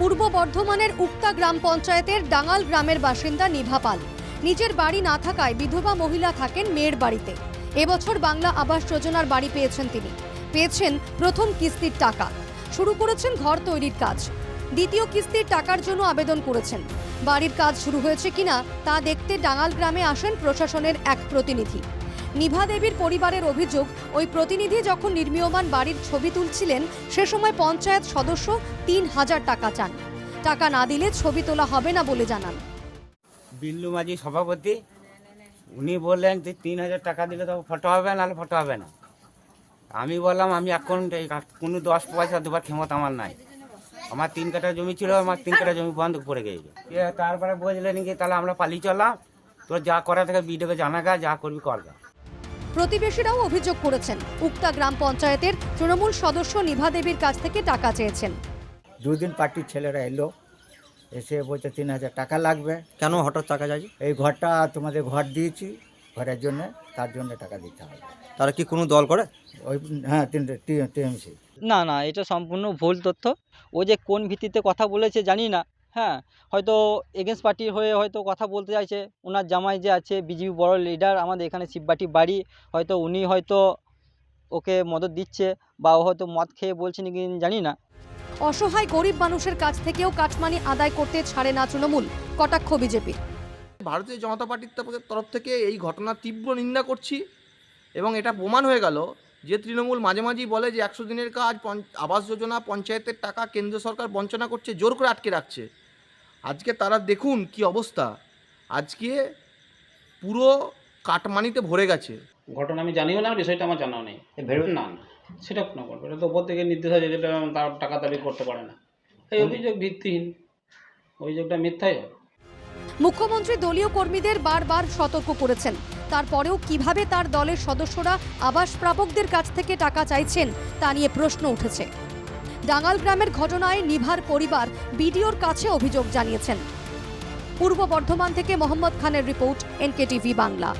পূর্ব বর্ধমানের উক্তা গ্রাম পঞ্চায়েতের ডাঙ্গাল গ্রামের বাসিন্দা নিভা পাল। নিজের বাড়ি না থাকায় বিধবা মহিলা থাকেন মেয়ের বাড়িতে। এবছর বাংলা আবাস যোজনার বাড়ি পেয়েছেন তিনি। পেয়েছেন প্রথম কিস্তির টাকা। শুরু করেছেন ঘর তৈরির কাজ। দ্বিতীয় কিস্তির টাকার জন্য আবেদন করেছেন। বাড়ির কাজ শুরু হয়েছে কিনা তা দেখতে ডাঙ্গাল গ্রামে আসেন প্রশাসনের এক প্রতিনিধি। নিভা দেবীর পরিবারের অভিযোগ, ওই প্রতিনিধি যখন নির্মীয়মান বাড়ির ছবি তুলছিলেন সে সময় পঞ্চায়েত সদস্য ৩,০০০ টাকা চান। টাকা না দিলে ছবি তোলা হবে না বলে জানান। বিল্লু মাঝি সভাপতি, উনি বললেন যে ৩,০০০ টাকা দিলে তো ফটো হবে, নাহলে ফটো হবে না। আমি বললাম আমি এখন কোনো 10 পয়সা দেবার ক্ষমতা আমার নাই। আমার 3 কাঠা জমি ছিল, আমার 3 কাঠা জমি বন্ধ পড়ে গেছে। তারপরে বললেন কি তাহলে আমরা পালিয়ে চললাম, তোর যা করা থেকে বিডিওকে জানাগা, যা করবি করগা। প্রতিবেশীরাও অভিযোগ করেছেন উক্তা গ্রাম পঞ্চায়েতের তৃণমূল সদস্য নিভা দেবীর কাছ থেকে টাকা চেয়েছেন। দুদিন পার্টির ছেলেরা এলো, এসে বলছে ৩,০০০ টাকা লাগবে। কেন হঠাৎ টাকা চাইছি? এই ঘরটা তোমাদের ঘর দিয়েছি, ঘরের জন্য, তার জন্য টাকা দিতে হবে। তারা কি কোনো দল করে? ওই হ্যাঁ, টিএমসি। না না, এটা সম্পূর্ণ ভুল তথ্য। ও যে কোন ভিত্তিতে কথা বলেছে জানি না। হ্যাঁ, হয়তো এগেন্স্ট পার্টির হয়ে হয়তো কথা বলতে চাইছে। ওনার জামাই যে আছে বিজেপি বড় লিডার, আমাদের এখানে শিববাটি বাড়ি, হয়তো উনি হয়তো ওকে মদত দিচ্ছে বা ও হয়তো মদ খেয়ে বলছে নাকি জানি না। অসহায় গরিব মানুষের কাছ থেকেও কাটমানি আদায় করতে ছাড়ে না তৃণমূল, কটাক্ষ বিজেপির। ভারতীয় জনতা পার্টির তরফ থেকে এই ঘটনার তীব্র নিন্দা করছি এবং এটা প্রমাণ হয়ে গেল যে তৃণমূল মাঝে মাঝেই বলে যে 100 দিনের কাজ, আবাস যোজনা, পঞ্চায়েতের টাকা কেন্দ্র সরকার বঞ্চনা করছে, জোর করে আটকে রাখছে। আজকে তারা দেখুন কি অবস্থা, আজকে পুরো কাটমানিতে ভরে গেছে। ঘটনা আমি জানিও না, বিষয়টা আমার জানাও নেই। ভেবে না না সেটা কোনো করবে, এটা তো উপর থেকে নির্দেশ আছে, যেটা তার টাকা দাবি করতে পারে না। এই অভিযোগ ভিত্তিহীন, অভিযোগটা মিথ্যাই হবে। মুখ্যমন্ত্রী দলীয় কর্মীদের বারবার সতর্ক করেছেন, তারপরেও কিভাবে তার দলের সদস্যরা আবাস প্রাপকদের কাছ থেকে টাকা চাইছেন তা নিয়ে প্রশ্ন উঠেছে। ডাঙ্গাল গ্রামের ঘটনায় নিভার পরিবার বিডিওর কাছে অভিযোগ জানিয়েছেন। পূর্ব বর্ধমান থেকে মোহাম্মদ খানের রিপোর্ট, NKTV বাংলা।